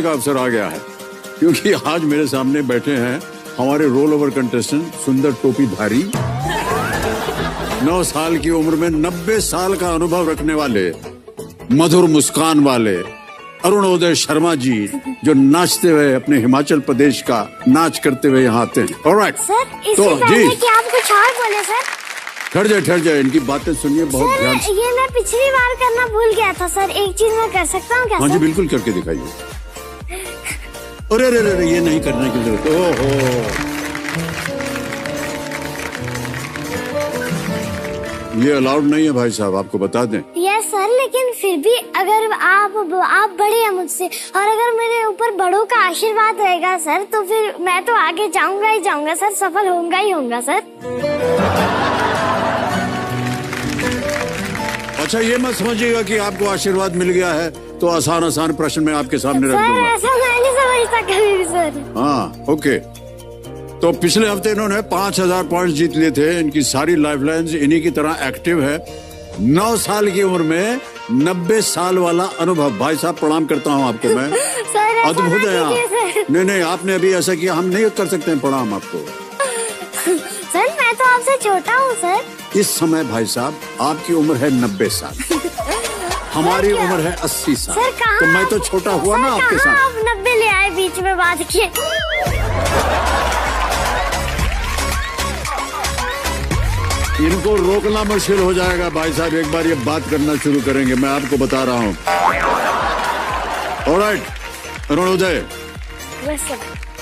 का अवसर आ गया है, क्योंकि आज मेरे सामने बैठे हैं हमारे रोल ओवर कंटेस्टेंट सुंदर टोपी धारी, 9 साल की उम्र में 90 साल का अनुभव रखने वाले, मधुर मुस्कान वाले अरुणोदय शर्मा जी, जो नाचते हुए अपने हिमाचल प्रदेश का नाच करते हुए यहाँ आते हैं। ऑलराइट सर, इससे पहले कि आप कुछ और बोले सर। ठहर जाए, इनकी बातें सुनिए बहुत ध्यान से। ये मैं पिछली बार करना भूल गया था सर, एक चीज मैं कर सकता हूँ क्या? हाँ जी बिल्कुल करके दिखाइए। अरे ये नहीं करने की जरूरत। ओहो, ये अलाउड नहीं है भाई साहब, आपको बता दें। यस सर, लेकिन फिर भी अगर आप बड़े हैं मुझसे और अगर मेरे ऊपर बड़ों का आशीर्वाद रहेगा सर, तो फिर मैं तो आगे जाऊंगा ही जाऊंगा सर, सफल होऊंगा ही होऊंगा सर। अच्छा, ये मत समझिएगा कि आपको आशीर्वाद मिल गया है तो आसान प्रश्न मैं आपके सामने रख दूंगा। ऐसा मैं नहीं समझता कभी भी सर। हाँ ओके, तो पिछले हफ्ते इन्होंने 5000 पॉइंट जीत लिए थे। इनकी सारी लाइफलाइंस इन्हीं की तरह एक्टिव है। 9 साल की उम्र में 90 साल वाला अनुभव। भाई साहब प्रणाम करता हूँ आपको मैं। अद्भुत है आप। नहीं, आपने अभी ऐसा किया, हम नहीं कर सकते हैं प्रणाम आपको। सर मैं तो आपसे छोटा हूँ सर। इस समय भाई साहब आपकी उम्र है 90 साल, हमारी उम्र है 80 साल। सर कहाँ? तो मैं तो छोटा हुआ ना आपके साथ। आप 90 ले आए बीच में बात किए। इनको रोकना मुश्किल हो जाएगा भाई साहब, एक बार ये बात करना शुरू करेंगे, मैं आपको बता रहा हूँ। ऑलराइट अरुणोदय,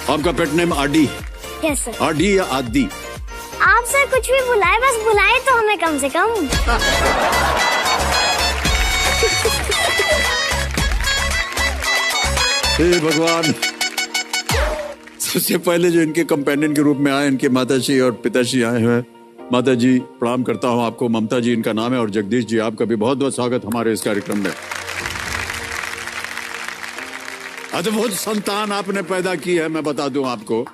आपका पेट नेम आडी? Yes sir. आडी या आदि? आप सर कुछ भी बुलाए, बस बुलाए तो हमें कम से कम। हे भगवान, सबसे पहले जो इनके कंपेनियन के रूप में आए, इनके माताजी और पिताजी आए हैं। माता जी प्रणाम करता हूं आपको, ममता जी इनका नाम है, और जगदीश जी आपका भी बहुत बहुत स्वागत हमारे इस कार्यक्रम में। अद्भुत संतान आपने पैदा की है, मैं बता दूं आपको।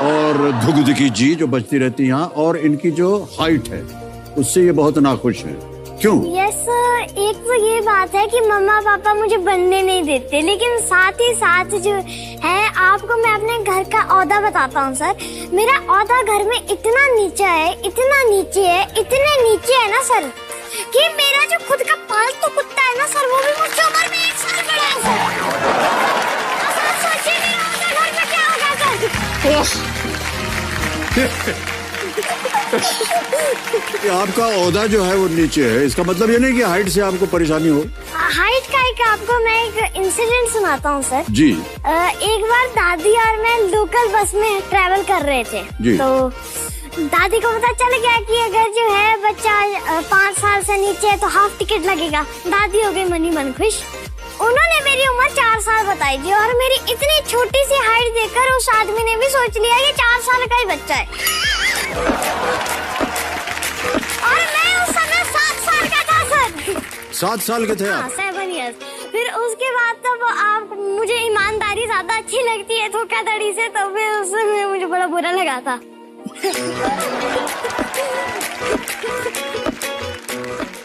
और धुगधुकी जी जो बचती रहती हैं, और इनकी जो हाइट है उससे ये बहुत नाखुश है। क्यों? यस, एक तो ये बात है कि मम्मा पापा मुझे बनने नहीं देते, लेकिन साथ ही साथ जो है, आपको मैं अपने घर का औहदा बताता हूँ सर। मेरा औहदा घर में इतना नीचा है, इतना नीचे है, इतने नीचे है ना सर, कि मेरा जो खुद का पालतू कुत्ता है ना सर, वो भी मुझसे उम्र में 1 साल बड़ा है सर। सोचिए मेरा औहदा घर में क्या होगा सर। आपका ओहदा जो है वो नीचे है, इसका मतलब ये नहीं कि हाइट से आपको परेशानी हो। हाइट का एक आपको मैं एक इंसिडेंट सुनाता हूँ सर जी। एक बार दादी और मैं लोकल बस में ट्रैवल कर रहे थे जी। तो दादी को पता चल गया कि अगर जो है बच्चा 5 साल से नीचे है तो हाफ टिकट लगेगा। दादी हो गई मनी मन खुश। उन्होंने मेरी उम्र 4 साल बताई थी, और मेरी इतनी छोटी सी हाइट देखकर उस आदमी ने भी सोच लिया ये 4 साल का ही बच्चा है। और मैं उस समय 7 साल का था सर। 7 साल के थे आप? 7 इयर्स। फिर उसके बाद तब आप मुझे ईमानदारी ज्यादा अच्छी लगती है धोखाधड़ी से, तो फिर उस समय मुझे बड़ा बुरा लगा था।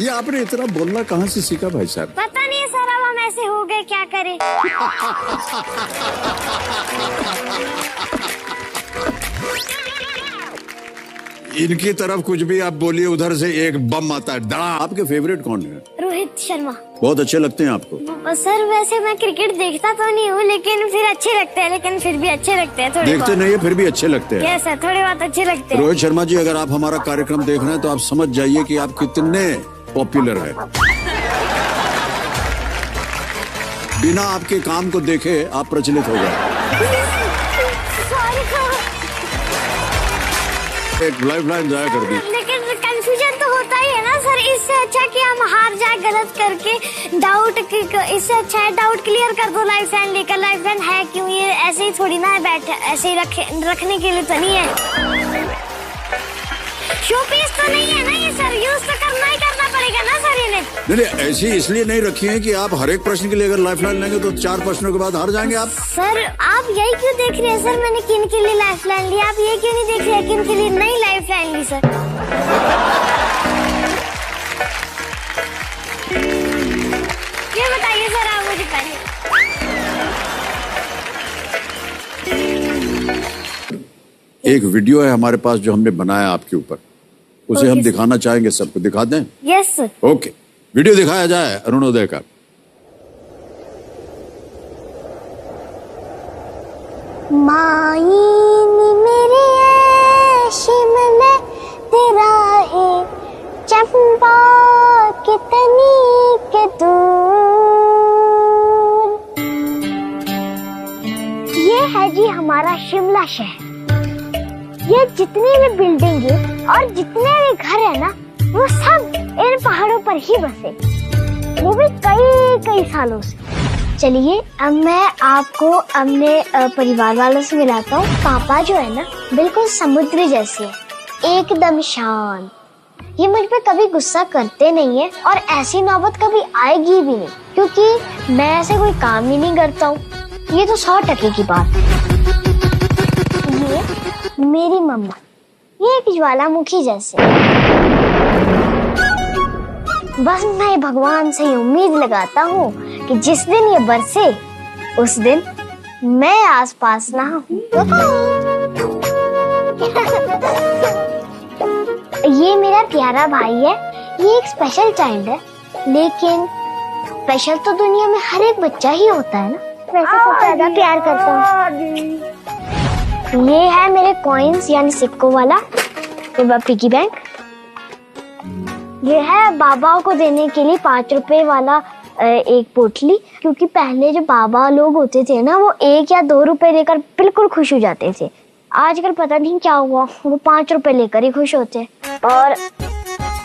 ये आपने इतना बोलना कहाँ से सीखा भाई साहब? पता नहीं सर, अब हम ऐसे हो गए, क्या करें। इनकी तरफ कुछ भी आप बोलिए, उधर से एक बम आता है डा। आपके फेवरेट कौन है? रोहित शर्मा। बहुत अच्छे लगते हैं आपको? सर वैसे मैं क्रिकेट देखता तो नहीं हूँ, लेकिन फिर अच्छे लगते हैं, लेकिन फिर भी अच्छे लगते हैं थोड़े। देखते नहीं है फिर भी अच्छे लगते हैं? यस सर, थोड़े बहुत अच्छे लगते हैं। रोहित शर्मा जी, अगर आप हमारा कार्यक्रम देख रहे हैं तो आप समझ जाइए कि आप कितने पॉपुलर है। बिना आपके काम को देखे आप प्रचलित हो गए। एक लाइफलाइन जाया कर दी। लेकिन कंफ्यूजन तो होता ही है ना सर, इससे अच्छा कि हम हार जाए गलत करके। डाउट इससे अच्छा है डाउट क्लियर कर दो लाइफलाइन लेकर। लाइफलाइन है क्यों, ये ऐसे ही थोड़ी ना है, बैठे ऐसे ही रखने के लिए तो नहीं है। शो पीस तो नहीं है ना ये सर, यूज तो करना ही करना पड़ेगा ना सर इन्हें। नहीं, ऐसी इसलिए नहीं रखी है कि आप हर एक प्रश्न के लिए अगर लाइफलाइन लेंगे तो 4 प्रश्नों के बाद हार जाएंगे आप। सर आप यही क्यों देख रहे हैं सर, मैंने किन के लिए लाइफलाइन ली, आप ये क्यों नहीं देख रहे हैं किन के लिए नहीं लाइफलाइन ली सर। ये बताइए सर आप मुझे पहले। एक वीडियो है हमारे पास जो हमने बनाया आपके ऊपर, उसे हम दिखाना चाहेंगे सबको। दिखा दें? Yes sir. ओके, वीडियो दिखाया जाए अरुणोदय का। मायनी मेरी शिमला तेरा है चंपा कितनी के दूर। ये है जी हमारा शिमला शहर। ये जितनी भी बिल्डिंग है और जितने भी घर है ना, वो सब इन पहाड़ों पर ही बसे, वो भी कई कई सालों से। चलिए अब मैं आपको अपने परिवार वालों से मिलाता हूँ। पापा जो है ना, बिल्कुल समुद्र जैसे है, एकदम शांत। ये मुझ पे कभी गुस्सा करते नहीं है और ऐसी नौबत कभी आएगी भी नहीं, क्योंकि मैं ऐसे कोई काम ही नहीं करता हूँ। ये तो 100% की बात है। ये मेरी मम्मा, ये एक ज्वालामुखी जैसे। बस मैं भगवान से उम्मीद लगाता हूँ कि जिस दिन ये बरसे उस दिन मैं आसपास ना हूँ। ये मेरा प्यारा भाई है, ये एक स्पेशल चाइल्ड है, लेकिन स्पेशल तो दुनिया में हर एक बच्चा ही होता है ना। वैसे सबसे ज्यादा प्यार करता हूँ। ये है मेरे कॉइन्स यानी सिक्कों वाला पिगी बैंक। ये है बाबा को देने के लिए 5 रुपए वाला एक पोटली, क्योंकि पहले जो बाबा लोग होते थे ना, वो 1 या 2 रुपए देकर बिल्कुल खुश हो जाते थे। आजकल पता नहीं क्या हुआ, वो 5 रुपए लेकर ही खुश होते। और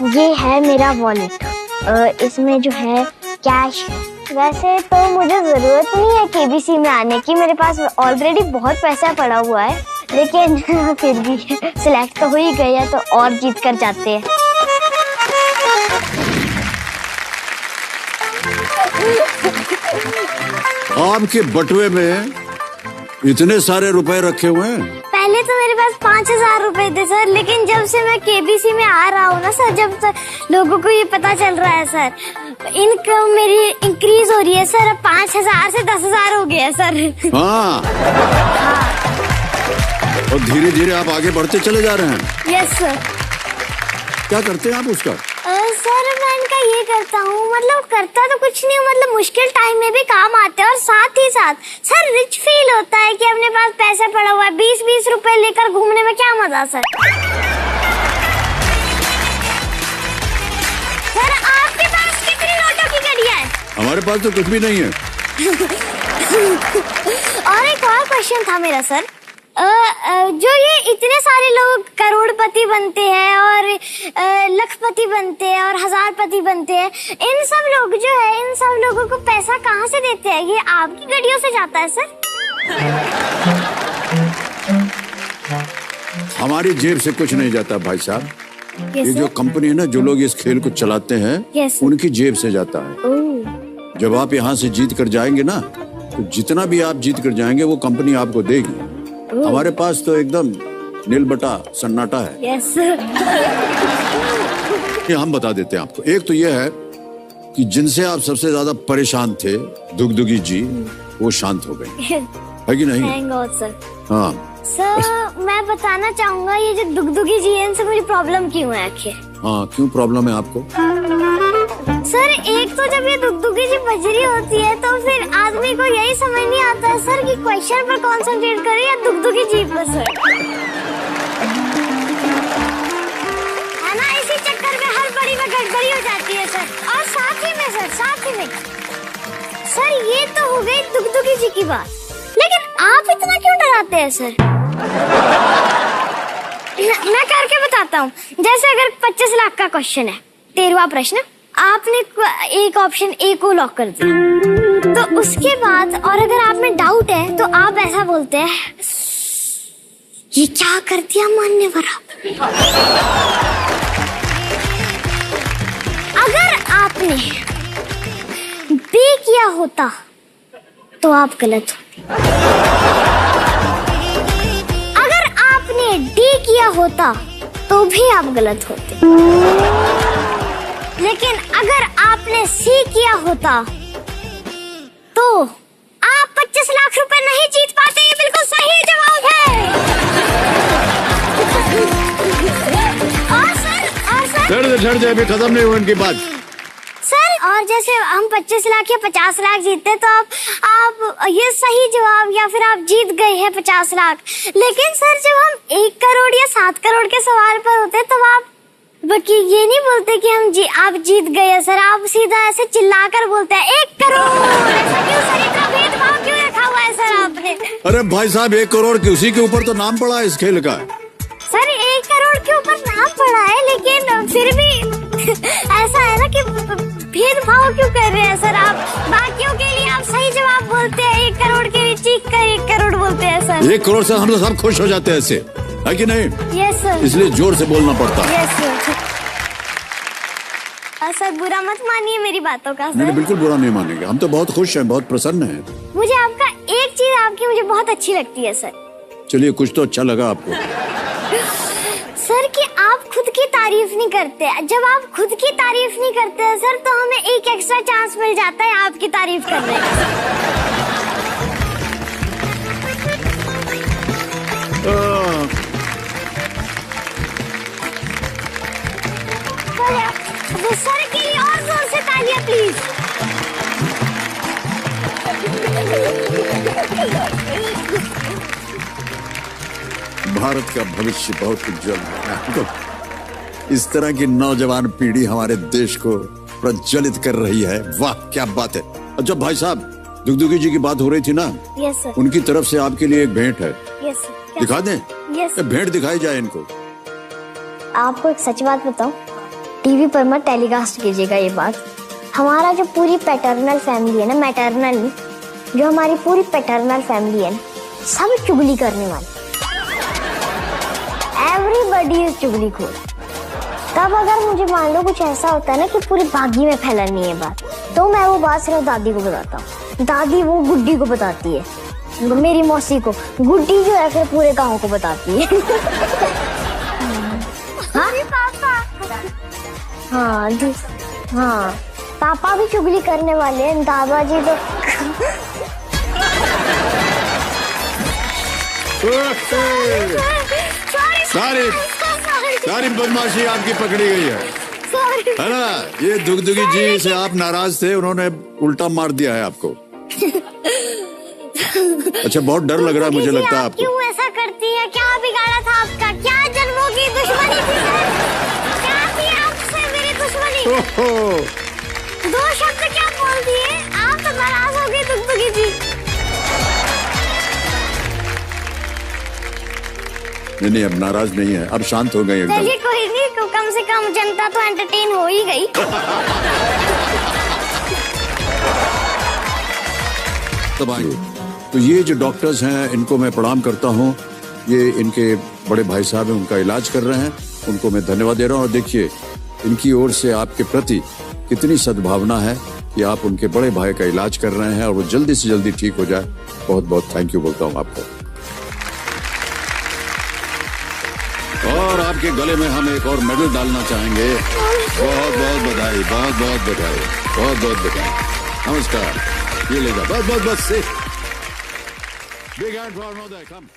ये है मेरा वॉलेट, इसमें जो है कैश। वैसे तो मुझे जरूरत नहीं है केबीसी में आने की, मेरे पास ऑलरेडी बहुत पैसा पड़ा हुआ है, लेकिन फिर भी सिलेक्ट तो हो ही गए हैं तो और जीत कर जाते हैं। आपके बटुए में इतने सारे रुपए रखे हुए हैं? पहले तो मेरे पास 5000 रुपए थे सर, लेकिन जब से मैं केबीसी में आ रहा हूँ ना सर, जब तक लोगों को ये पता चल रहा है सर, इनकम मेरी इंक्रीज हो रही है सर। अब 5000 से 10,000 हो गया है सर। हाँ। और धीरे धीरे आप आगे बढ़ते चले जा रहे हैं। Yes sir. क्या करते हैं आप उसका? सर मैं इनका ये करता हूँ, मतलब करता तो कुछ नहीं हूँ, मतलब मुश्किल टाइम में भी काम आते हैं, और साथ ही साथ सर रिच फील होता है कि अपने पास पैसा पड़ा हुआ है। 20-20 रुपए लेकर घूमने में क्या मजा सर। सर आपके पास कितनी नोटों की गड़ियाँ है? हमारे पास तो कुछ भी नहीं है। और एक और क्वेश्चन था मेरा सर, जो ये इतने सारे लोग करोड़पति बनते हैं और लखपति बनते हैं और हजारपति बनते हैं, इन सब लोग जो है, इन सब लोगों को पैसा कहाँ से देते हैं? ये आपकी गड्डियों से जाता है सर? हमारी जेब से कुछ नहीं जाता भाई साहब। ये जो कंपनी है ना, जो लोग इस खेल को चलाते हैं, उनकी जेब से जाता है। जब आप यहाँ से जीत कर जाएंगे ना, तो जितना भी आप जीत कर जाएंगे वो कंपनी आपको देगी। हमारे पास तो एकदम नील बटा सन्नाटा है। Yes sir. ये हम बता देते हैं आपको। एक तो ये है कि जिनसे आप सबसे ज्यादा परेशान थे, दुगदुगी जी, वो शांत हो गए, है कि नहीं? Thank God sir. हाँ सर मैं बताना चाहूंगा, ये जो दुगदुगी जी है, इनसे मुझे प्रॉब्लम क्यों है आखिर? हाँ, क्यों प्रॉब्लम है आपको? सर एक तो जब ये दुगदुगी जी बज रही होती है, तो फिर आदमी को यही समझ नहीं आता है सर कि क्वेश्चन पर कंसंट्रेट करे या दुगदुगी जी पर सर, है ना? इसी चक्कर में हर बड़ी में गड़बड़ी हो जाती है सर। और साथ ही में सर ये तो हो गई दुगदुगी जी की बात, लेकिन आप इतना क्यों डराते हैं सर? मैं करके बताता हूँ। जैसे अगर 25 लाख का क्वेश्चन है, 13वां प्रश्न, आपने एक ऑप्शन ए को लॉक कर दिया, तो उसके बाद और अगर आप में डाउट है तो आप ऐसा बोलते हैं, ये क्या कर दिया मान्यवर। अगर आपने बी किया होता तो आप गलत होते। अगर आपने डी किया होता तो भी आप गलत होते। लेकिन अगर आपने सी किया होता तो आप 25 लाख रुपए नहीं जीत पाते। ये बिल्कुल सही जवाब है। ठहर जाए, अभी खत्म नहीं हुआ इनकी बात। सर, और जैसे हम 25 लाख या 50 लाख जीतते तो आप ये सही जवाब या फिर आप जीत गए हैं 50 लाख। लेकिन सर जब हम 1 करोड़ या 7 करोड़ के सवाल पर होते तब आप बाकी ये नहीं बोलते कि आप जीत गए हैं सर, आप सीधा ऐसे चिल्लाकर बोलते हैं 1 करोड़। ऐसा क्यों सर, इतना भेदभाव क्यों रखा हुआ है सर आपने? अरे भाई साहब, 1 करोड़ की उसी के ऊपर तो नाम पड़ा है इस खेल का। सर 1 करोड़ के ऊपर नाम पड़ा है, लेकिन फिर भी ऐसा है ना कि भेदभाव क्यों कर रहे हैं सर आप? बाकियों के लिए आप सही जवाब बोलते हैं, 1 करोड़ के लिए चीख कर 1 करोड़ बोलते हैं सर। 1 करोड़ से हम तो सब खुश हो जाते हैं, ऐसे है कि नहीं? Yes sir. इसलिए जोर से बोलना पड़ता है। Yes sir. सर बुरा मत मानिए मेरी बातों का सर। नहीं, बिल्कुल बुरा नहीं मानेंगे, हम तो बहुत खुश हैं, बहुत प्रसन्न हैं। मुझे आपका एक चीज आपकी मुझे बहुत अच्छी लगती है सर। चलिए, कुछ तो अच्छा लगा आपको। सर कि आप खुद की तारीफ नहीं करते। जब आप खुद की तारीफ नहीं करते हैं सर तो हमें एक एक्स्ट्रा चांस मिल जाता है आपकी तारीफ करने का। तो सर के लिए और जोर से तालियां प्लीज। भारत का भविष्य बहुत उज्जवल है। इस तरह की नौजवान पीढ़ी हमारे देश को प्रज्वलित कर रही है। वाह क्या बात है। अच्छा भाई साहब, दुगदुगी जी की बात हो रही थी ना? Yes sir. उनकी तरफ से आपके लिए एक भेंट है। Yes sir. दिखा दें? यस। भेंट दिखाई जाए इनको। आपको एक सच बात बताऊं, टीवी पर मत टेलीकास्ट कीजिएगा ये बात। हमारा जो पूरी पैटर्नल फैमिली है ना, मैटरनल नहीं, जो हमारी पूरी पैटर्नल फैमिली है, सब चुगली करने वाले। एवरीबॉडी इज चुगलीखोर। तब अगर मुझे मान लो कुछ ऐसा होता है ना कि पूरी बागी में फैलनी है बात, तो मैं वो बात सिर्फ दादी को बताता हूँ। दादी वो गुड्डी को बताती है, मेरी मौसी को। गुड्डी जो है फिर पूरे गाँव को बताती है। हाँ? पापा। हाँ हाँ, पापा भी चुगली करने वाले हैं, दादाजी तो सारी बदमाशी आपकी पकड़ी गई है ना? ये दुगदुगी जी से आप नाराज थे, उन्होंने उल्टा मार दिया है आपको। अच्छा, बहुत डर लग रहा है मुझे लगता है आपको। क्यों ऐसा करती है? क्या बिगाड़ा था आपका? क्या जन्मों की दुश्मनी थी? क्या थी आपसे मेरी दुश्मनी? 2 शब्द क्या बोल दिए? आप तो नाराज हो गई दुगदुगी जी। नहीं, अब नाराज नहीं है, अब शांत हो गई एकदम। चलिए कोई नहीं, कम से कम जनता तो एंटरटेन हो ही गई। तो ये जो डॉक्टर्स हैं, इनको मैं प्रणाम करता हूँ। ये इनके बड़े भाई साहब हैं, उनका इलाज कर रहे हैं, उनको मैं धन्यवाद दे रहा हूँ। और देखिए, इनकी ओर से आपके प्रति कितनी सद्भावना है कि आप उनके बड़े भाई का इलाज कर रहे हैं और वो जल्दी से जल्दी ठीक हो जाए। बहुत बहुत थैंक यू बोलता हूँ आपको। और आपके गले में हम एक और मेडल डालना चाहेंगे। बहुत बहुत बधाई, बहुत बहुत बधाई, बहुत बहुत बधाई। नमस्कार, ये ले जाओ, बस बस बस से। Big hand for Arnold. Come.